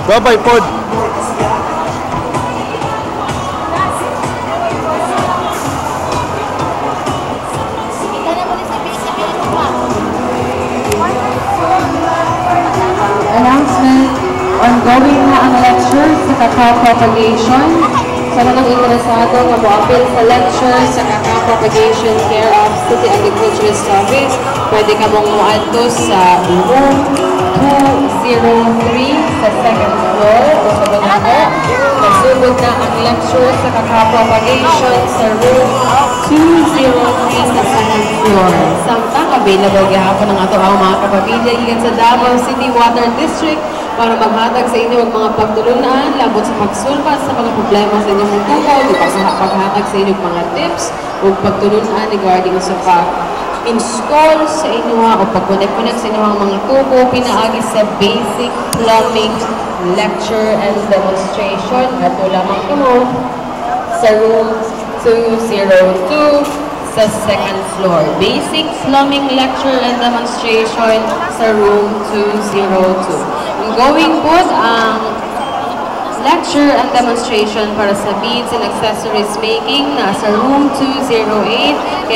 Bye-bye, pod. Announcement, ongoing na ang lecture sa cacao propagation. Sa mga interesado nga mo-appeal sa lecture sa cacao propagation care of City Agriculturist Office, pwede ka mong muadto sa room 203 sa second floor o sa Bonano. Nagsugod na ang lecture sa cacao propagation sa room 203 sa second floor. Samtang available gihapon ang ato ang mga kapamilya iyan sa Davao City Water District para maghatag sa inyo ang mga pagtulunan labot sa pagsulbat sa mga problema sa inyong tukaw, di paghatag sa inyong mga tips o pagtulunan regarding sa pag-install sa inyo o pag-connect sa inyong mga tubo, pinaagi sa basic plumbing lecture and demonstration at lamang ito sa room 202 sa second floor. Basic plumbing lecture and demonstration sa room 202. Going po ang lecture and demonstration para sa beads and accessories making nasa room 208.